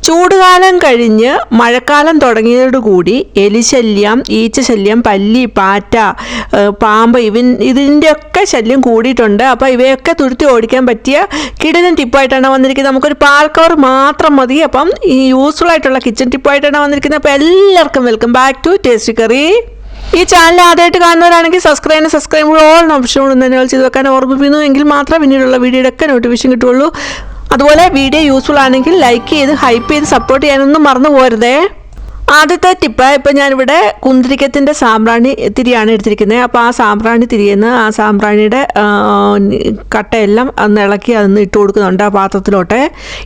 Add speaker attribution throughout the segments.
Speaker 1: ചൂടുകാലം കഴിഞ്ഞ് മഴക്കാലം തുടങ്ങിയതോടുകൂടി എലിശല്യം, ഈച്ചശല്യം, പല്ലി, പാറ്റ, പാമ്പ് ഇതിൻ്റെയൊക്കെ ശല്യം കൂടിയിട്ടുണ്ട്. അപ്പോൾ ഇവയൊക്കെ തുരുത്തി ഓടിക്കാൻ പറ്റിയ കിടിലൻ ടിപ്പായിട്ടാണ് വന്നിരിക്കുന്നത്. നമുക്കൊരു പാൽ കവർ മാത്രം മതി. അപ്പം ഈ യൂസ്ഫുൾ ആയിട്ടുള്ള കിച്ചൺ ടിപ്പായിട്ടാണ് വന്നിരിക്കുന്നത്. അപ്പോൾ എല്ലാവർക്കും welcome back to tasty curry. ഈ ചാനൽ ആദ്യമായിട്ട് കാണുന്നവരാണെങ്കിൽ സബ്സ്ക്രൈബ് ഓൾ ഓപ്ഷൻ തന്നെ ചെയ്ത് വെക്കാൻ ഓർമ്മിപ്പിക്കുന്നു. എങ്കിൽ മാത്രമേ പിന്നീടുള്ള വീഡിയോയുടെ ഒക്കെ നോട്ടിഫിക്കേഷൻ കിട്ടുള്ളൂ. അതുപോലെ വീഡിയോ യൂസ്ഫുൾ ആണെങ്കിൽ ലൈക്ക് ചെയ്ത് ഹൈപ്പ് ചെയ്ത് സപ്പോർട്ട് ചെയ്യാനൊന്നും മറന്നു പോകരുതേ. ആദ്യത്തെ ടിപ്പ്, ഇപ്പം ഞാനിവിടെ കുന്തിരിക്കത്തിൻ്റെ സാമ്പ്രാണി തിരിയാണ് എടുത്തിരിക്കുന്നത്. അപ്പോൾ ആ സാമ്പ്രാണി തിരിയെന്ന് ആ സാമ്പ്രാണിയുടെ കട്ടയെല്ലാം ഒന്ന് ഇളക്കി അതൊന്ന് ഇട്ട് കൊടുക്കുന്നുണ്ട്. ആ പാത്രത്തിലോട്ട്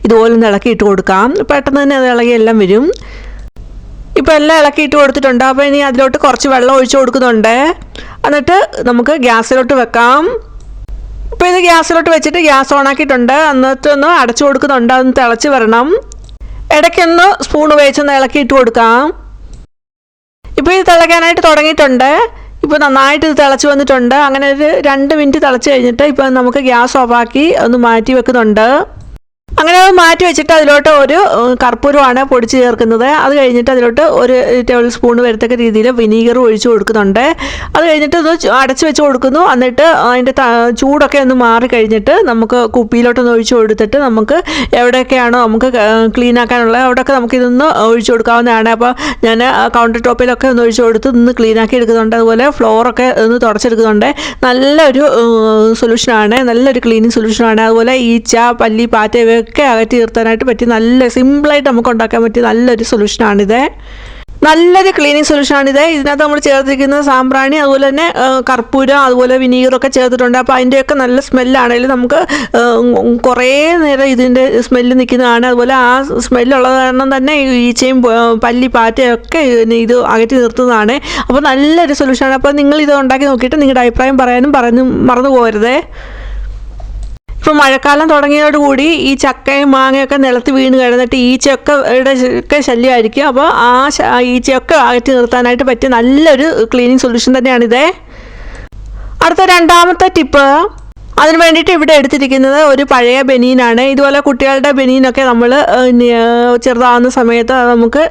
Speaker 1: ഇതുപോലെ ഒന്ന് ഇളക്കി ഇട്ട് കൊടുക്കാം. പെട്ടെന്ന് തന്നെ അത് ഇളകി എല്ലാം വരും. ഇപ്പോൾ എല്ലാം ഇളക്കിയിട്ട് കൊടുത്തിട്ടുണ്ട്. അപ്പോൾ ഇനി അതിലോട്ട് കുറച്ച് വെള്ളം ഒഴിച്ച് കൊടുക്കുന്നുണ്ട്. എന്നിട്ട് നമുക്ക് ഗ്യാസിലോട്ട് വെക്കാം. ഇപ്പോൾ ഇത് ഗ്യാസിലോട്ട് വെച്ചിട്ട് ഗ്യാസ് ഓണാക്കിയിട്ടുണ്ട്. എന്നിട്ട് ഒന്ന് അടച്ചു കൊടുക്കുന്നുണ്ട്. അതൊന്ന് തിളച്ച് വരണം. ഇടയ്ക്കൊന്ന് സ്പൂൺ ഉപയോഗിച്ചൊന്ന് ഇളക്കിയിട്ട് കൊടുക്കാം. ഇപ്പോൾ ഇത് തിളയ്ക്കാനായിട്ട് തുടങ്ങിയിട്ടുണ്ട്. ഇപ്പോൾ നന്നായിട്ട് ഇത് തിളച്ച് വന്നിട്ടുണ്ട്. അങ്ങനെ ഒരു 2 മിനിറ്റ് തിളച്ച് കഴിഞ്ഞിട്ട് ഇപ്പോൾ നമുക്ക് ഗ്യാസ് ഓഫാക്കി ഒന്ന് മാറ്റി വെക്കുന്നുണ്ട്. അങ്ങനെ അത് മാറ്റി വെച്ചിട്ട് അതിലോട്ട് ഒരു കർപ്പൂരമാണ് പൊടിച്ച് ചേർക്കുന്നത്. അത് കഴിഞ്ഞിട്ട് അതിലോട്ട് ഒരു ടേബിൾ സ്പൂൺ വരത്തക്ക രീതിയിൽ വിനീഗർ ഒഴിച്ച് കൊടുക്കുന്നുണ്ട്. അത് കഴിഞ്ഞിട്ട് ഇത് അടച്ച് വെച്ച് കൊടുക്കുന്നു. എന്നിട്ട് അതിൻ്റെ ചൂടൊക്കെ ഒന്ന് മാറി കഴിഞ്ഞിട്ട് നമുക്ക് കുപ്പിയിലോട്ടൊന്ന് ഒഴിച്ച് കൊടുത്തിട്ട് നമുക്ക് എവിടെയൊക്കെയാണോ നമുക്ക് ക്ലീൻ ആക്കാനുള്ളത് അവിടെയൊക്കെ നമുക്കിതൊന്ന് ഒഴിച്ച് കൊടുക്കാവുന്നതാണ്. അപ്പോൾ ഞാൻ കൗണ്ടർ ടോപ്പിലൊക്കെ ഒന്ന് ഒഴിച്ച് കൊടുത്ത് ഒന്ന് ക്ലീൻ ആക്കി എടുക്കുന്നുണ്ട്. അതുപോലെ ഫ്ലോറൊക്കെ ഒന്ന് തുടച്ചെടുക്കുന്നുണ്ട്. നല്ലൊരു സൊല്യൂഷനാണ്, നല്ലൊരു ക്ലീനിങ് സൊല്യൂഷനാണ്. അതുപോലെ ഈച്ച, പല്ലി, പാറ്റ ഒക്കെ അകറ്റി നിർത്താനായിട്ട് പറ്റി നല്ല സിമ്പിളായിട്ട് നമുക്ക് ഉണ്ടാക്കാൻ പറ്റിയ നല്ലൊരു സൊല്യൂഷനാണിത്. നല്ലൊരു ക്ലീനിങ് സൊല്യൂഷനാണിത്. ഇതിനകത്ത് നമ്മൾ ചേർത്തിരിക്കുന്നത് സാമ്പ്രാണി, അതുപോലെ തന്നെ കർപ്പൂരം, അതുപോലെ വിനീഗറൊക്കെ ചേർത്തിട്ടുണ്ട്. അപ്പോൾ അതിൻ്റെയൊക്കെ നല്ല സ്മെല്ലാണെങ്കിലും നമുക്ക് കുറേ നേരം ഇതിൻ്റെ സ്മെല്ല് നിൽക്കുന്നതാണ്. അതുപോലെ ആ സ്മെല്ലുള്ളത് കാരണം തന്നെ ഈച്ചയും പല്ലി, പാറ്റയൊക്കെ ഇത് അകറ്റി നിർത്തുന്നതാണ്. അപ്പോൾ നല്ലൊരു സൊല്യൂഷനാണ്. അപ്പോൾ നിങ്ങൾ ഇത് ഉണ്ടാക്കി നോക്കിയിട്ട് നിങ്ങളുടെ അഭിപ്രായം പറയാനും മറന്നു പോകരുതേ. ഇപ്പോൾ മഴക്കാലം തുടങ്ങിയതോടുകൂടി ഈ ചക്കയും മാങ്ങയൊക്കെ നിലത്ത് വീണ് കിടന്നിട്ട് ഈച്ചയൊക്കെ ശല്യമായിരിക്കും. അപ്പോൾ ആ ഈച്ചയൊക്കെ അകറ്റി നിർത്താനായിട്ട് പറ്റിയ നല്ലൊരു ക്ലീനിങ് സൊല്യൂഷൻ തന്നെയാണിത്. അടുത്ത രണ്ടാമത്തെ ടിപ്പ്, അതിന് വേണ്ടിയിട്ട് ഇവിടെ എടുത്തിരിക്കുന്നത് ഒരു പഴയ ബനീനാണ്. ഇതുപോലെ കുട്ടികളുടെ ബനീനൊക്കെ നമ്മൾ ചെറുതാവുന്ന സമയത്ത് നമുക്ക്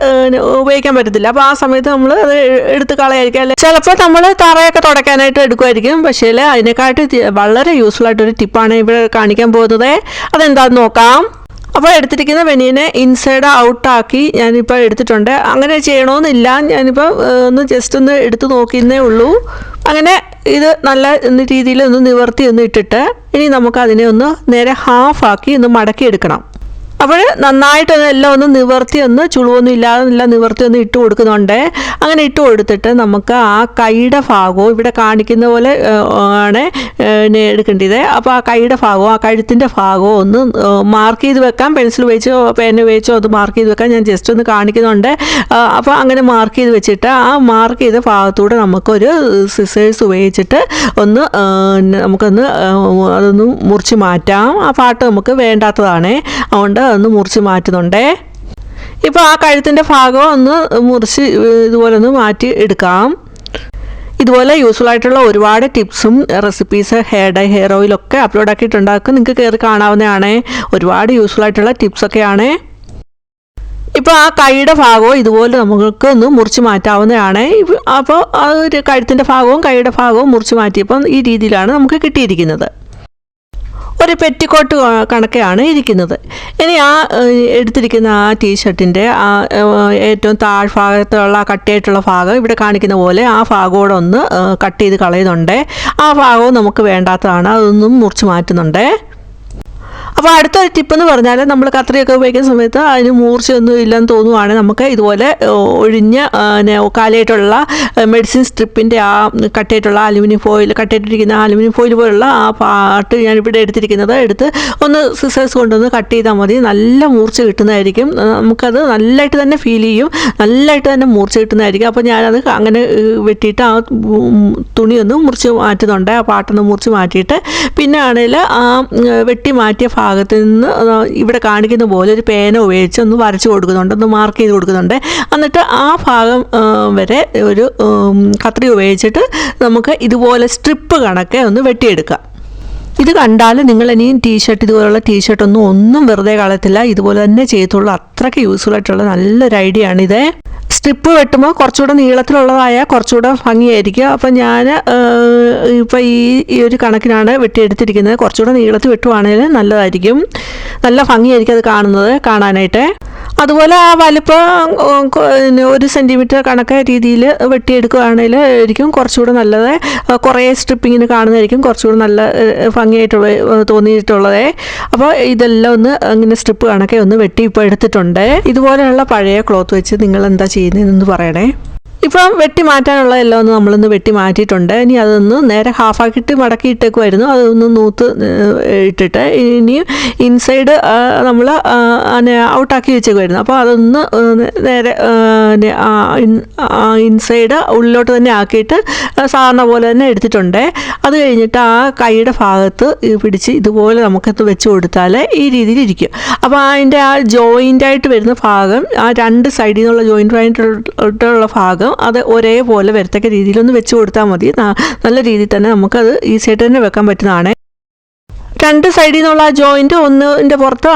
Speaker 1: ഉപയോഗിക്കാൻ പറ്റത്തില്ല. അപ്പോൾ ആ സമയത്ത് നമ്മൾ അത് എടുത്ത് കളയായിരിക്കും. അല്ലെ ചിലപ്പോൾ നമ്മൾ തറയൊക്കെ തുടയ്ക്കാനായിട്ട് എടുക്കുമായിരിക്കും. പക്ഷേ അതിനെക്കാട്ട് വളരെ യൂസ്ഫുൾ ആയിട്ടൊരു ടിപ്പാണ് ഇവിടെ കാണിക്കാൻ പോകുന്നത്. അതെന്താണെന്ന് നോക്കാം. അപ്പോൾ എടുത്തിരിക്കുന്ന ബനിയനെ ഇൻസൈഡ് ഔട്ടാക്കി ഞാനിപ്പോൾ എടുത്തിട്ടുണ്ട്. അങ്ങനെ ചെയ്യണമെന്നില്ല, ഞാനിപ്പോൾ ജസ്റ്റ് ഒന്ന് എടുത്ത് നോക്കിയെന്നേ ഉള്ളൂ. അങ്ങനെ ഇത് നല്ല രീതിയിൽ ഒന്ന് നിവർത്തി ഒന്ന് ഇട്ടിട്ട് ഇനി നമുക്ക് അതിനെ ഒന്ന് നേരെ ഹാഫാക്കി ഒന്ന് മടക്കിയെടുക്കണം. അപ്പോൾ നന്നായിട്ട് എല്ലാം ഒന്ന് നിവർത്തി ഒന്ന് ചുളുവൊന്നും ഇല്ലാതെ എല്ലാം നിവർത്തി ഒന്ന് ഇട്ട് കൊടുക്കുന്നുണ്ട്. അങ്ങനെ ഇട്ട് കൊടുത്തിട്ട് നമുക്ക് ആ കൈയുടെ ഭാഗവും ഇവിടെ കാണിക്കുന്ന പോലെ ആണ് എടുക്കേണ്ടത്. അപ്പോൾ ആ കൈയുടെ ഭാഗവും ആ കഴുത്തിൻ്റെ ഭാഗവും ഒന്ന് മാർക്ക് ചെയ്ത് വെക്കാം. പെൻസിൽ ഉപയോഗിച്ചോ പേന ഉപയോഗിച്ചോ അത് മാർക്ക് ചെയ്ത് വെക്കാം. ഞാൻ ജസ്റ്റ് ഒന്ന് കാണിക്കുന്നുണ്ട്. അപ്പോൾ അങ്ങനെ മാർക്ക് ചെയ്ത് വെച്ചിട്ട് ആ മാർക്ക് ചെയ്ത ഭാഗത്തൂടെ നമുക്കൊരു സിസേഴ്സ് ഉപയോഗിച്ചിട്ട് ഒന്ന് നമുക്കൊന്ന് അതൊന്ന് മുറിച്ച് മാറ്റാം. ആ പാട്ട് നമുക്ക് വേണ്ടാത്തതാണ്, അതുകൊണ്ട് ഒന്ന് മുറിച്ച് മാറ്റുന്നുണ്ടേ. ഇപ്പോൾ ആ കഴുത്തിൻ്റെ ഭാഗം ഒന്ന് മുറിച്ച് ഇതുപോലെ ഒന്ന് മാറ്റി എടുക്കാം. ഇതുപോലെ യൂസ്ഫുൾ ആയിട്ടുള്ള ഒരുപാട് ടിപ്സും റെസിപ്പീസ് ഹെയർ ഓയിലൊക്കെ അപ്ലോഡ് ആക്കിയിട്ടുണ്ടാക്കും. നിങ്ങൾക്ക് കയറി കാണാവുന്നതാണ്. ഒരുപാട് യൂസ്ഫുൾ ആയിട്ടുള്ള ടിപ്സൊക്കെയാണ്. ഇപ്പോൾ ആ കൈയുടെ ഭാഗവും ഇതുപോലെ നമുക്ക് ഒന്ന് മുറിച്ച് മാറ്റാവുന്നതാണ്. അപ്പോൾ ആ ഒരു കഴുത്തിൻ്റെ ഭാഗവും കൈയുടെ ഭാഗവും മുറിച്ച് മാറ്റിയപ്പം ഈ രീതിയിലാണ് നമുക്ക് കിട്ടിയിരിക്കുന്നത്. ഒരു പെറ്റിക്കോട്ട് കണക്കെയാണ് ഇരിക്കുന്നത്. ഇനി ആ എടുത്തിരിക്കുന്ന ആ ടീഷർട്ടിൻ്റെ ആ ഏറ്റവും താഴ്ഭാഗത്തുള്ള കട്ടിയായിട്ടുള്ള ഭാഗം ഇവിടെ കാണിക്കുന്ന പോലെ ആ ഭാഗത്തോടെ ഒന്ന് കട്ട് ചെയ്ത് കളയുന്നുണ്ട്. ആ ഭാഗവും നമുക്ക് വേണ്ടാത്തതാണ്, അതൊന്നും മുറിച്ച് മാറ്റുന്നുണ്ട്. അപ്പോൾ അടുത്തൊരു ടിപ്പെന്ന് പറഞ്ഞാൽ നമ്മൾ കത്രിയൊക്കെ ഉപയോഗിക്കുന്ന സമയത്ത് അതിന് മൂർച്ചയൊന്നും ഇല്ലെന്ന് തോന്നുവാണെങ്കിൽ നമുക്ക് ഇതുപോലെ ഒഴിഞ്ഞ കാലിയായിട്ടുള്ള മെഡിസിൻ സ്ട്രിപ്പിൻ്റെ ആ കട്ടിയായിട്ടുള്ള അലുമിനിയം ഫോയിൽ കട്ടിയായിട്ടിരിക്കുന്ന അലുമിനിയം ഫോയിൽ പോലുള്ള ആ പാട്ട് ഞാനിവിടെ എടുത്ത് ഒന്ന് സിസേഴ്സ് കൊണ്ടൊന്ന് കട്ട് ചെയ്താൽ മതി. നല്ല മൂർച്ച കിട്ടുന്നതായിരിക്കും. നമുക്കത് നല്ലതായിട്ട് തന്നെ ഫീൽ ചെയ്യും, നല്ലതായിട്ട് തന്നെ മൂർച്ച കിട്ടുന്നതായിരിക്കും. അപ്പോൾ ഞാനത് അങ്ങനെ വെട്ടിയിട്ട് ആ തുണിയൊന്ന് മുറിച്ച് മാറ്റുന്നുണ്ട്. ആ പാട്ടൊന്ന് മുറിച്ച് മാറ്റിയിട്ട് പിന്നെ ആണെങ്കിൽ ആ വെട്ടി മാറ്റിയ ഭാഗത്ത് നിന്ന് ഇവിടെ കാണിക്കുന്ന പോലെ ഒരു പേന ഉപയോഗിച്ച് ഒന്ന് വരച്ച് കൊടുക്കുന്നുണ്ട്, ഒന്ന് മാർക്ക് ചെയ്ത് കൊടുക്കുന്നുണ്ട്. എന്നിട്ട് ആ ഭാഗം വരെ ഒരു കത്രി ഉപയോഗിച്ചിട്ട് നമുക്ക് ഇതുപോലെ സ്ട്രിപ്പ് കണക്കെ ഒന്ന് വെട്ടിയെടുക്കാം. ഇത് കണ്ടാൽ നിങ്ങൾ ഇനിയും ടീഷർട്ട് ഇതുപോലുള്ള ഒന്നും വെറുതെ കളയത്തില്ല, ഇതുപോലെ തന്നെ ചെയ്യത്തുള്ളൂ. അത്രയ്ക്ക് യൂസ്ഫുൾ ആയിട്ടുള്ള നല്ലൊരു ഐഡിയ ആണിത്. സ്ട്രിപ്പ് വെട്ടുമ്പോൾ കുറച്ചുകൂടെ നീളത്തിലുള്ളതായാൽ കുറച്ചുകൂടെ ഭംഗിയായിരിക്കും. അപ്പം ഞാൻ ഇപ്പോൾ ഈ ഒരു കണക്കിനാണ് വെട്ടിയെടുത്തിരിക്കുന്നത്. കുറച്ചുകൂടെ നീളത്തിൽ വെട്ടുവാണെങ്കിൽ നല്ലതായിരിക്കും, നല്ല ഭംഗിയായിരിക്കും അത് കാണാനായിട്ട്. അതുപോലെ ആ വലിപ്പം 1 സെൻറ്റിമീറ്റർ കണക്ക് രീതിയിൽ വെട്ടിയെടുക്കുകയാണെങ്കിൽ ആയിരിക്കും കുറച്ചുകൂടെ നല്ലത്. കുറേ സ്ട്രിപ്പിങ്ങിന് കാണുന്നതായിരിക്കും കുറച്ചുകൂടെ നല്ല ഭംഗിയായിട്ടുള്ള തോന്നിയിട്ടുള്ളത്. അപ്പോൾ ഇതെല്ലാം ഒന്ന് ഇങ്ങനെ സ്ട്രിപ്പ് കണക്കെ ഒന്ന് വെട്ടി ഇപ്പോൾ എടുത്തിട്ടുണ്ട്. ഇതുപോലെയുള്ള പഴയ ക്ലോത്ത് വെച്ച് നിങ്ങൾ എന്താ ചെയ്യുന്നതെന്ന് പറയണേ. ഇപ്പം വെട്ടി മാറ്റാനുള്ള എല്ലാം ഒന്ന് നമ്മളൊന്ന് വെട്ടി മാറ്റിയിട്ടുണ്ട്. ഇനി അതൊന്ന് നേരെ ഹാഫാക്കിയിട്ട് മടക്കി ഇട്ടേക്കുമായിരുന്നു, അതൊന്ന് നൂത്ത് ഇട്ടിട്ട് ഇനിയും ഇൻസൈഡ് നമ്മൾ ഔട്ടാക്കി വെച്ചേക്കുമായിരുന്നു. അപ്പോൾ അതൊന്ന് നേരെ ഇൻസൈഡ് ഉള്ളിലോട്ട് തന്നെ ആക്കിയിട്ട് സാധാരണ പോലെ തന്നെ എടുത്തിട്ടുണ്ട്. അത് കഴിഞ്ഞിട്ട് ആ കൈയുടെ ഭാഗത്ത് പിടിച്ച് ഇതുപോലെ നമുക്കത് വെച്ച് കൊടുത്താൽ ഈ രീതിയിൽ ഇരിക്കും. അപ്പോൾ അതിൻ്റെ ആ ജോയിൻ്റായിട്ട് വരുന്ന ഭാഗം, ആ 2 സൈഡിൽ നിന്നുള്ള ജോയിൻ്റായിട്ടുള്ള ഭാഗം അത് ഒരേപോലെ വരത്തക്ക രീതിയിലൊന്ന് വെച്ച് കൊടുത്താൽ മതി. നല്ല രീതിയിൽ തന്നെ നമുക്കത് ഈസിയായിട്ട് തന്നെ വെക്കാൻ പറ്റുന്നതാണ്. 2 സൈഡിൽ നിന്നുള്ള ആ ജോയിൻറ്റ് ഒന്നിൻ്റെ പുറത്ത്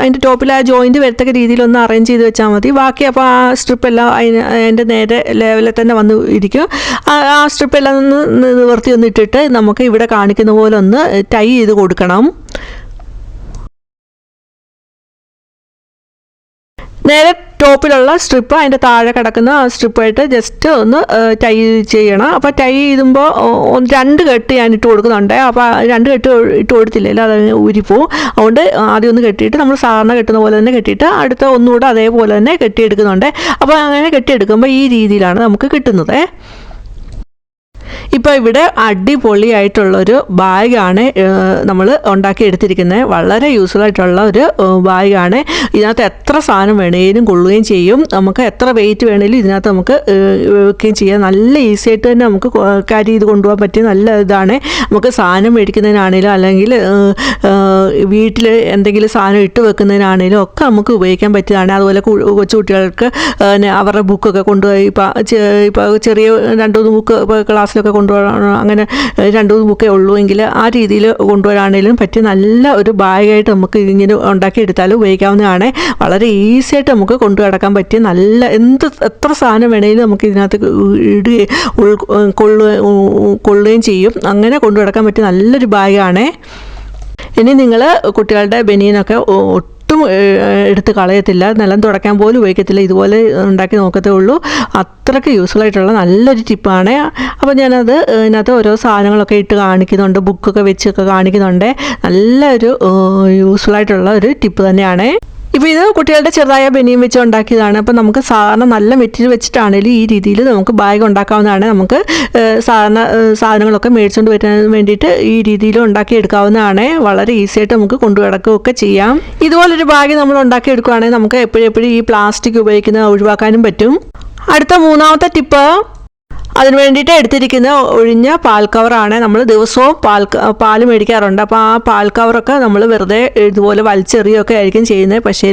Speaker 1: അതിൻ്റെ ടോപ്പിൽ ആ ജോയിൻറ്റ് വരത്തക്ക രീതിയിലൊന്ന് അറേഞ്ച് ചെയ്ത് വെച്ചാൽ മതി. ബാക്കി അപ്പോൾ ആ സ്ട്രിപ്പെല്ലാം അതിൻ്റെ നേരെ ലെവലിൽ തന്നെ വന്ന് ഇരിക്കും. ആ സ്ട്രിപ്പെല്ലാം ഒന്ന് നിവർത്തി ഒന്ന് ഇട്ടിട്ട് നമുക്ക് ഇവിടെ കാണിക്കുന്ന പോലെ ഒന്ന് ടൈ ചെയ്ത് കൊടുക്കണം. നേരെ ടോപ്പിലുള്ള സ്ട്രിപ്പ് അതിൻ്റെ താഴെ കിടക്കുന്ന ആ സ്ട്രിപ്പായിട്ട് ജസ്റ്റ് ഒന്ന് ടൈ ചെയ്യണം. അപ്പോൾ ടൈ ചെയ്യുമ്പോൾ 2 കെട്ട് ഞാൻ ഇട്ട് കൊടുക്കുന്നുണ്ട്. അപ്പോൾ 2 കെട്ട് ഇട്ട് കൊടുത്തില്ലെങ്കിൽ അത് ഊരിപ്പോവും. അതുകൊണ്ട് ആദ്യം ഒന്ന് കെട്ടിയിട്ട് നമ്മൾ സാധാരണ കെട്ടുന്ന പോലെ തന്നെ കെട്ടിയിട്ട് അടുത്ത ഒന്നുകൂടെ അതേപോലെ തന്നെ കെട്ടിയെടുക്കുന്നുണ്ട്. അപ്പോൾ അങ്ങനെ കെട്ടിയെടുക്കുമ്പോൾ ഈ രീതിയിലാണ് നമുക്ക് കിട്ടുന്നത്. ഇപ്പോൾ ഇവിടെ അടിപൊളിയായിട്ടുള്ളൊരു ബാഗാണ് നമ്മൾ ഉണ്ടാക്കിയെടുത്തിരിക്കുന്നത്. വളരെ യൂസ്ഫുൾ ആയിട്ടുള്ള ഒരു ബാഗാണ്. ഇതിനകത്ത് എത്ര സാധനം വേണേലും കൊള്ളുകയും ചെയ്യും. നമുക്ക് എത്ര വെയിറ്റ് വേണേലും ഇതിനകത്ത് നമുക്ക് വെക്കുകയും ചെയ്യാം. നല്ല ഈസി ആയിട്ട് തന്നെ നമുക്ക് ക്യാരി ചെയ്ത് കൊണ്ടുപോകാൻ പറ്റിയ നല്ല ഇതാണ്. നമുക്ക് സാധനം മേടിക്കുന്നതിനാണേലും അല്ലെങ്കിൽ വീട്ടിൽ എന്തെങ്കിലും സാധനം ഇട്ട് വെക്കുന്നതിനാണേലും ഒക്കെ നമുക്ക് ഉപയോഗിക്കാൻ പറ്റിയതാണ്. അതുപോലെ കൊച്ചു കുട്ടികൾക്ക് അവരുടെ ബുക്കൊക്കെ കൊണ്ടുപോയി ഇപ്പോൾ ചെറിയ 2-3 ബുക്ക് ഇപ്പോൾ ക്ലാസ്സിലൊക്കെ കൊണ്ടുപോകണം, അങ്ങനെ 2-3 ബുക്കേ ഉള്ളൂ എങ്കിൽ ആ രീതിയിൽ കൊണ്ടുപോകാനാണെങ്കിലും പറ്റിയ നല്ല ഒരു ബാഗായിട്ട് നമുക്ക് ഇങ്ങനെ ഉണ്ടാക്കിയെടുത്താലും ഉപയോഗിക്കാവുന്നതാണ്. വളരെ ഈസി ആയിട്ട് നമുക്ക് കൊണ്ടു നടക്കാൻ പറ്റിയ നല്ല എത്ര സാധനം വേണമെങ്കിലും നമുക്ക് ഇതിനകത്ത് ഇടുകയും കൊള്ളുകയും ചെയ്യും. അങ്ങനെ കൊണ്ടു നടക്കാൻ പറ്റിയ നല്ലൊരു ബാഗാണ്. ഇനി നിങ്ങൾ കുട്ടികളുടെ ബനിയനൊക്കെ എടുത്ത് കളയത്തില്ല, നിലം തുടയ്ക്കാൻ പോലും ഉപയോഗിക്കത്തില്ല, ഇതുപോലെ ഉണ്ടാക്കി നോക്കത്തേ ഉള്ളൂ. അത്രയ്ക്ക് യൂസ്ഫുൾ ആയിട്ടുള്ള നല്ലൊരു ടിപ്പാണ്. അപ്പോൾ ഞാനത് ഇതിനകത്ത് ഓരോ സാധനങ്ങളൊക്കെ ഇട്ട് കാണിക്കുന്നുണ്ട്, ബുക്കൊക്കെ വെച്ചൊക്കെ കാണിക്കുന്നുണ്ട്. നല്ലൊരു യൂസ്ഫുൾ ആയിട്ടുള്ള ഒരു ടിപ്പ് തന്നെയാണ്. ഇപ്പോൾ ഇത് കുട്ടികളുടെ ചെറുതായ ബനിയൻ വെച്ച് ഉണ്ടാക്കിയതാണ്. അപ്പോൾ നമുക്ക് സാധാരണ നല്ല മെറ്റീരിയൽ വെച്ചിട്ടാണെങ്കിലും ഈ രീതിയിൽ നമുക്ക് ബാഗ് ഉണ്ടാക്കാവുന്നതാണ്. നമുക്ക് സാധനങ്ങളൊക്കെ മേടിച്ചുകൊണ്ട് വരാൻ വേണ്ടിയിട്ട് ഈ രീതിയിൽ ഉണ്ടാക്കിയെടുക്കാവുന്നതാണ്. വളരെ ഈസി ആയിട്ട് നമുക്ക് കൊണ്ടു നടക്കുകയൊക്കെ ചെയ്യാം. ഇതുപോലൊരു ബാഗ് നമ്മൾ ഉണ്ടാക്കിയെടുക്കുകയാണെങ്കിൽ നമുക്ക് എപ്പോഴും ഈ പ്ലാസ്റ്റിക് ഉപയോഗിക്കുന്നത് ഒഴിവാക്കാനും പറ്റും. അടുത്ത 3ാമത്തെ ടിപ്പ്, അതിന് വേണ്ടിയിട്ട് എടുത്തിരിക്കുന്ന ഒഴിഞ്ഞ പാൽ കവറാണ്. നമ്മൾ ദിവസവും പാൽ മേടിക്കാറുണ്ട്. അപ്പോൾ ആ പാൽ കവറൊക്കെ നമ്മൾ വെറുതെ ഇതുപോലെ വലിച്ചെറിയൊക്കെ ആയിരിക്കും ചെയ്യുന്നത്. പക്ഷേ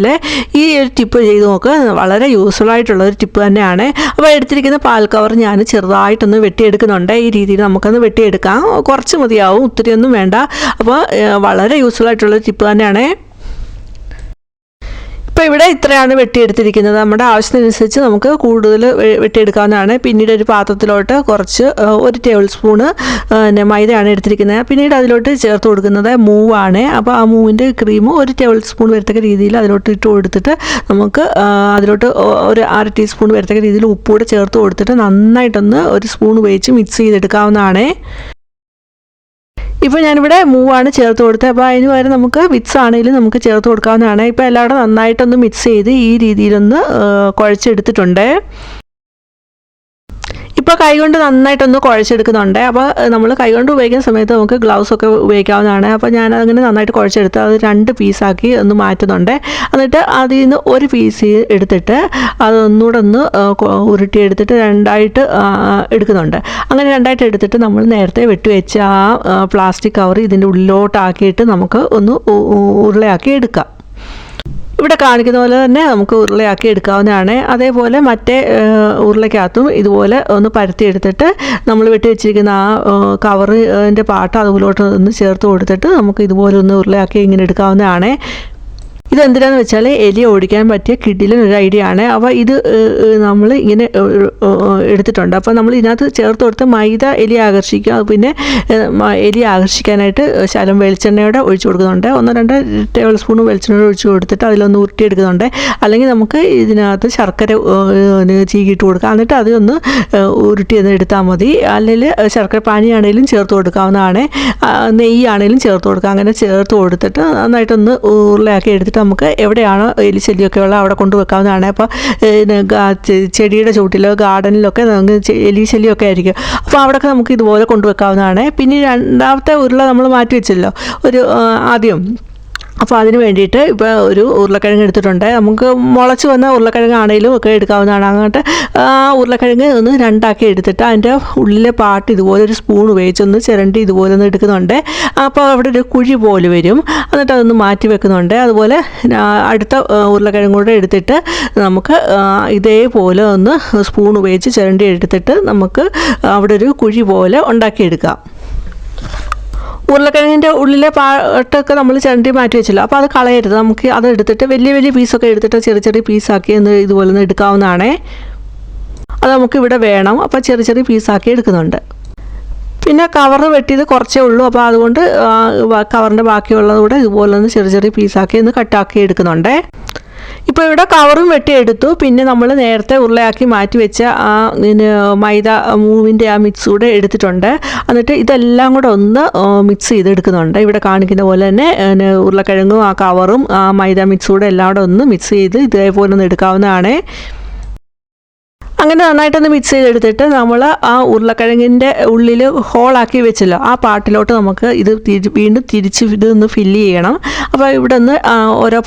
Speaker 1: ഈ ഒരു ടിപ്പ് ചെയ്ത് നോക്കുക, വളരെ യൂസ്ഫുൾ ആയിട്ടുള്ളൊരു ടിപ്പ് തന്നെയാണ്. അപ്പോൾ എടുത്തിരിക്കുന്ന പാൽ കവർ ഞാൻ ചെറുതായിട്ടൊന്ന് വെട്ടിയെടുക്കുന്നുണ്ട്. ഈ രീതിയിൽ നമുക്കൊന്ന് വെട്ടിയെടുക്കാം. കുറച്ച് മതിയാവും, ഒത്തിരിയൊന്നും വേണ്ട. അപ്പോൾ വളരെ യൂസ്ഫുൾ ആയിട്ടുള്ളൊരു ടിപ്പ് തന്നെയാണ്. ഇപ്പോൾ ഇവിടെ ഇത്രയാണ് വെട്ടിയെടുത്തിരിക്കുന്നത്. നമ്മുടെ ആവശ്യത്തിനനുസരിച്ച് നമുക്ക് കൂടുതൽ വെട്ടിയെടുക്കാവുന്നതാണ്. പിന്നീട് ഒരു പാത്രത്തിലോട്ട് കുറച്ച് 1 ടേബിൾ സ്പൂണ് മൈദയാണ് എടുത്തിരിക്കുന്നത്. പിന്നീട് അതിലോട്ട് ചേർത്ത് കൊടുക്കുന്നത് മൂവാണ്. അപ്പോൾ ആ മൂവിൻ്റെ ക്രീം 1 ടേബിൾ സ്പൂൺ വരത്തക്ക രീതിയിൽ അതിലോട്ട് ഇട്ട് കൊടുത്തിട്ട് നമുക്ക് അതിലോട്ട് ഒരു 1/2 ടീസ്പൂൺ വരത്തക്ക രീതിയിൽ ഉപ്പൂടെ ചേർത്ത് കൊടുത്തിട്ട് നന്നായിട്ടൊന്ന് 1 സ്പൂൺ ഉപയോഗിച്ച് മിക്സ് ചെയ്തെടുക്കാവുന്നതാണ്. ഇപ്പോൾ ഞാനിവിടെ മൂവാണ് ചേർത്ത് കൊടുത്തത്. അപ്പോൾ അതിന് പകരം നമുക്ക് വിക്സ് ആണെങ്കിലും നമുക്ക് ചേർത്ത് കൊടുക്കാവുന്നതാണ്. ഇപ്പോൾ എല്ലാവരും നന്നായിട്ടൊന്ന് മിക്സ് ചെയ്ത് ഈ രീതിയിലൊന്ന് കുഴച്ചെടുത്തിട്ടുണ്ട്. ഇപ്പോൾ കൈകൊണ്ട് നന്നായിട്ടൊന്ന് കുഴച്ചെടുക്കുന്നുണ്ട്. അപ്പോൾ നമ്മൾ കൈകൊണ്ട് ഉപയോഗിക്കുന്ന സമയത്ത് നമുക്ക് ഗ്ലൗസ് ഒക്കെ ഉപയോഗിക്കാവുന്നതാണ്. അപ്പോൾ ഞാനങ്ങനെ നന്നായിട്ട് കുഴച്ചെടുത്ത് അത് 2 പീസാക്കി ഒന്ന് മാറ്റുന്നുണ്ട്. എന്നിട്ട് അതിൽ നിന്ന് 1 പീസ് എടുത്തിട്ട് അതൊന്നുകൂടെ ഒന്ന് ഉരുട്ടിയെടുത്തിട്ട് 2ആയിട്ട് എടുക്കുന്നുണ്ട്. അങ്ങനെ 2ആയിട്ട് എടുത്തിട്ട് നമ്മൾ നേരത്തെ വെട്ടിവെച്ച ആ പ്ലാസ്റ്റിക് കവർ ഇതിൻ്റെ ഉള്ളിലോട്ടാക്കിയിട്ട് നമുക്ക് ഒന്ന് ഉരുളയാക്കി എടുക്കാം. ഇവിടെ കാണിക്കുന്ന പോലെ തന്നെ നമുക്ക് ഉരുളയാക്കി എടുക്കാവുന്നതാണ്. അതേപോലെ മറ്റേ ഉരുളയ്ക്കകത്തും ഇതുപോലെ ഒന്ന് പരത്തിയെടുത്തിട്ട് നമ്മൾ വെട്ടി വെച്ചിരിക്കുന്ന ആ കവറിൻ്റെ പാട്ട് അതുപോലോട്ട് ഒന്ന് ചേർത്ത് കൊടുത്തിട്ട് നമുക്ക് ഇതുപോലെ ഒന്ന് ഉരുളയാക്കി ഇങ്ങനെ എടുക്കാവുന്നതാണ്. ഇതെന്തിനാന്ന് വെച്ചാൽ എലി ഓടിക്കാൻ പറ്റിയ കിടിലൻ ഒരു ഐഡിയ ആണ്. അപ്പോൾ ഇത് നമ്മൾ ഇങ്ങനെ എടുത്തിട്ടുണ്ട്. അപ്പോൾ നമ്മൾ ഇതിനകത്ത് ചേർത്ത് കൊടുത്ത് മൈദ എലി ആകർഷിക്കുക. പിന്നെ എലി ആകർഷിക്കാനായിട്ട് ശകലം വെളിച്ചെണ്ണയോടെ ഒഴിച്ചു കൊടുക്കുന്നുണ്ട്. 1-2 ടേബിൾ സ്പൂൺ വെളിച്ചെണ്ണ ഒഴിച്ച് കൊടുത്തിട്ട് അതിലൊന്ന് ഉരുട്ടിയെടുക്കുന്നുണ്ട്. അല്ലെങ്കിൽ നമുക്ക് ഇതിനകത്ത് ശർക്കര ചീകിയിട്ട് കൊടുക്കാം. എന്നിട്ട് അതൊന്ന് ഉരുട്ടി എടുത്താൽ മതി. അല്ലെങ്കിൽ ശർക്കര പാനിയാണെങ്കിലും ചേർത്ത് കൊടുക്കാവുന്നതാണ്. നെയ്യാണെങ്കിലും ചേർത്ത് കൊടുക്കാം. അങ്ങനെ ചേർത്ത് കൊടുത്തിട്ട് നന്നായിട്ടൊന്ന് ഉരുളയാക്കി എടുത്തിട്ട് നമുക്ക് എവിടെയാണോ എലിശല്യമൊക്കെ ഉള്ളത് അവിടെ കൊണ്ടുവെക്കാവുന്നതാണ്. അപ്പോൾ ചെടിയുടെ ചുവട്ടിലോ ഗാർഡനിലൊക്കെ നമുക്ക് എലിശല്യമൊക്കെ ആയിരിക്കും. അപ്പോൾ അവിടെയൊക്കെ നമുക്ക് ഇതുപോലെ കൊണ്ടുവെക്കാവുന്നതാണ്. പിന്നെ രണ്ടാമത്തെ ഉരുള നമ്മൾ മാറ്റി വെച്ചല്ലോ ആദ്യം. അപ്പോൾ അതിന് വേണ്ടിയിട്ട് ഇപ്പോൾ ഒരു ഉരുളക്കിഴങ്ങ് എടുത്തിട്ടുണ്ട്. നമുക്ക് മുളച്ച് വന്ന ഉരുളക്കിഴങ്ങാണെങ്കിലും ഒക്കെ എടുക്കാവുന്നതാണ്. അങ്ങോട്ട് ആ ഉരുളക്കിഴങ്ങ് ഒന്ന് രണ്ടാക്കി എടുത്തിട്ട് അതിൻ്റെ ഉള്ളിലെ പാട്ട് ഇതുപോലെ ഒരു സ്പൂൺ ഉപയോഗിച്ചൊന്ന് ചിരണ്ടി ഇതുപോലെ ഒന്ന് എടുക്കുന്നുണ്ട്. അപ്പോൾ അവിടെ ഒരു കുഴി പോലെ വരും. എന്നിട്ട് അതൊന്ന് മാറ്റി വെക്കുന്നുണ്ട്. അതുപോലെ അടുത്ത ഉരുളക്കിഴങ്ങ് കൂടെ എടുത്തിട്ട് നമുക്ക് ഇതേപോലെ ഒന്ന് സ്പൂൺ ഉപയോഗിച്ച് ചിരണ്ടി എടുത്തിട്ട് നമുക്ക് അവിടെ ഒരു കുഴി പോലെ ഉണ്ടാക്കിയെടുക്കാം. ഉരുളക്കിഴങ്ങിൻ്റെ ഉള്ളിലെ പാട്ടൊക്കെ നമ്മൾ ചിരണ്ടി മാറ്റി വെച്ചല്ലോ. അപ്പോൾ അത് കളയരുത്. നമുക്ക് അത് എടുത്തിട്ട് വലിയ വലിയ പീസൊക്കെ എടുത്തിട്ട് ചെറിയ ചെറിയ പീസാക്കി ഇതുപോലെ ഒന്ന് എടുക്കാവുന്നതാണ്. അത് നമുക്കിവിടെ വേണം. അപ്പോൾ ചെറിയ ചെറിയ പീസാക്കി എടുക്കുന്നുണ്ട്. പിന്നെ കവർ വെട്ടിയത് കുറച്ചേ ഉള്ളൂ. അപ്പോൾ അതുകൊണ്ട് കവറിൻ്റെ ബാക്കിയുള്ളത് കൂടെ ഇതുപോലെ ഒന്ന് ചെറിയ ചെറിയ പീസാക്കി ഒന്ന് കട്ടാക്കി എടുക്കുന്നുണ്ട്. ഇപ്പോൾ ഇവിടെ കവറും വെട്ടിയെടുത്തു. പിന്നെ നമ്മൾ നേരത്തെ ഉരുളയാക്കി മാറ്റി വെച്ച ആ മൈദ മൂവിൻ്റെ ആ മിക്സ് കൂടെ എടുത്തിട്ടുണ്ട്. എന്നിട്ട് ഇതെല്ലാം കൂടെ ഒന്ന് മിക്സ് ചെയ്തെടുക്കുന്നുണ്ട്. ഇവിടെ കാണിക്കുന്ന പോലെ തന്നെ ഉരുളക്കിഴങ്ങും ആ കവറും ആ മൈദ മിക്സ് കൂടെ എല്ലാം കൂടെ ഒന്ന് മിക്സ് ചെയ്ത് ഇതേപോലെ ഒന്ന് എടുക്കാവുന്നതാണ്. അങ്ങനെ നന്നായിട്ടൊന്ന് മിക്സ് ചെയ്തെടുത്തിട്ട് നമ്മൾ ആ ഉരുളക്കിഴങ്ങിൻ്റെ ഉള്ളിൽ ഹോളാക്കി വെച്ചല്ലോ ആ പാട്ടിലോട്ട് നമുക്ക് ഇത് വീണ്ടും തിരിച്ച് ഇതൊന്ന് ഫില്ല് ചെയ്യണം. അപ്പോൾ ഇവിടെ നിന്ന് ഓരോ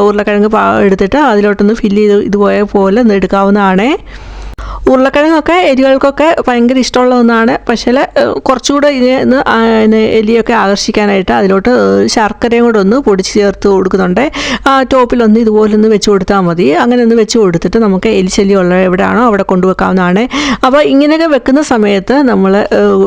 Speaker 1: ഉരുളക്കിഴങ്ങ് എടുത്തിട്ട് അതിലോട്ടൊന്ന് ഫില്ല് ചെയ്ത് ഇതുപോലെ ഒന്ന് എടുക്കാവുന്നതാണ്. ഉരുളക്കിഴങ്ങൊക്കെ എലികൾക്കൊക്കെ ഭയങ്കര ഇഷ്ടമുള്ള ഒന്നാണ്. പക്ഷേ കുറച്ചുകൂടെ ഇതിന് എലിയൊക്കെ ആകർഷിക്കാനായിട്ട് അതിലോട്ട് ശർക്കരയും കൂടെ ഒന്ന് പൊടിച്ച് ചേർത്ത് കൊടുക്കുന്നുണ്ട്. ആ ടോപ്പിലൊന്ന് ഇതുപോലൊന്ന് വെച്ച് കൊടുത്താൽ മതി. അങ്ങനെ ഒന്ന് വെച്ച് കൊടുത്തിട്ട് നമുക്ക് എലിശല്യം ഉള്ള എവിടെയാണോ അവിടെ കൊണ്ടുവെക്കാവുന്നതാണ്. അപ്പോൾ ഇങ്ങനെയൊക്കെ വെക്കുന്ന സമയത്ത് നമ്മൾ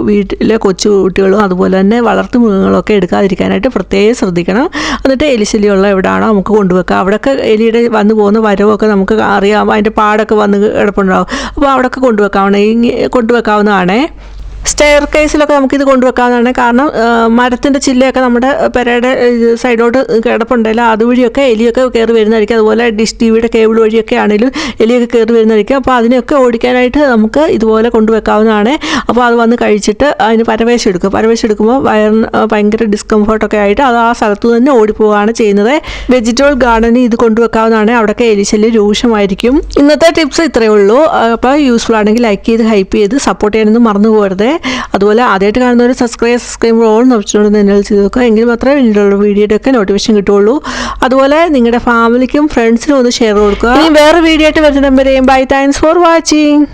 Speaker 1: വീട്ടിലെ കൊച്ചു കുട്ടികളും അതുപോലെ തന്നെ വളർത്തു മൃഗങ്ങളൊക്കെ എടുക്കാതിരിക്കാനായിട്ട് പ്രത്യേകം ശ്രദ്ധിക്കണം. എന്നിട്ട് എലിശല്യമുള്ള എവിടെയാണോ നമുക്ക് കൊണ്ടുവെക്കാം. അവിടെയൊക്കെ എലിയുടെ വന്നു പോകുന്ന വരവൊക്കെ നമുക്ക് അറിയാം. അതിൻ്റെ പാടൊക്കെ വന്ന് കിടപ്പുണ്ടാവും. അപ്പോൾ അവിടെയൊക്കെ കൊണ്ടുവെക്കാവുന്നതാണ്. സ്റ്റെയർ കേസിലൊക്കെ നമുക്കിത് കൊണ്ടുവെക്കാവുന്നതാണ്. കാരണം മരത്തിൻ്റെ ചില്ലയൊക്കെ നമ്മുടെ പെരയുടെ സൈഡോട്ട് കിടപ്പുണ്ടല്ലോ അതുവഴിയൊക്കെ എലിയൊക്കെ കയറി വരുന്നതായിരിക്കും. അതുപോലെ ഡിഷ് ടിവിയുടെ കേബിൾ വഴിയൊക്കെ ആണെങ്കിലും എലിയൊക്കെ കയറി വരുന്നതായിരിക്കും. അപ്പോൾ അതിനെയൊക്കെ ഓടിക്കാനായിട്ട് നമുക്ക് ഇതുപോലെ കൊണ്ടുവെക്കാവുന്നതാണ്. അപ്പോൾ അത് വന്ന് കഴിച്ചിട്ട് അതിന് പരവേശം എടുക്കുമ്പോൾ വയറിന് ഭയങ്കര ഡിസ്കംഫർട്ടൊക്കെ ആയിട്ട് അത് ആ സ്ഥലത്ത് തന്നെ ഓടിപ്പോവുകയാണ് ചെയ്യുന്നത്. വെജിറ്റബിൾ ഗാർഡനിൽ ഇത് കൊണ്ടുവെക്കാവുന്നതാണ്. അവിടെയൊക്കെ എലിശല്യം രൂക്ഷമായിരിക്കും. ഇന്നത്തെ ടിപ്സ് ഇത്രയേ ഉള്ളൂ. അപ്പോൾ യൂസ്ഫുൾ ആണെങ്കിൽ ലൈക്ക് ചെയ്ത് ഹൈപ്പ് ചെയ്ത് സപ്പോർട്ട് ചെയ്യാനൊന്നും മറന്നു പോകരുത്. അതുപോലെ ആദ്യമായിട്ട് കാണുന്നവർ സബ്സ്ക്രൈബ് ഓൾ ഓപ്ഷനോട് എന്നെ ചെയ്ത് നോക്കുക. എങ്കിൽ മാത്രമേ വീഡിയോയുടെ ഒക്കെ നോട്ടിഫിക്കേഷൻ കിട്ടുള്ളൂ. അതുപോലെ നിങ്ങളുടെ ഫാമിലിക്കും ഫ്രണ്ട്സിനും ഒന്ന് ഷെയർ കൊടുക്കുക. ഇനി വേറെ വീഡിയോ ആയിട്ട് വരുന്ന number bye. Thanks for watching.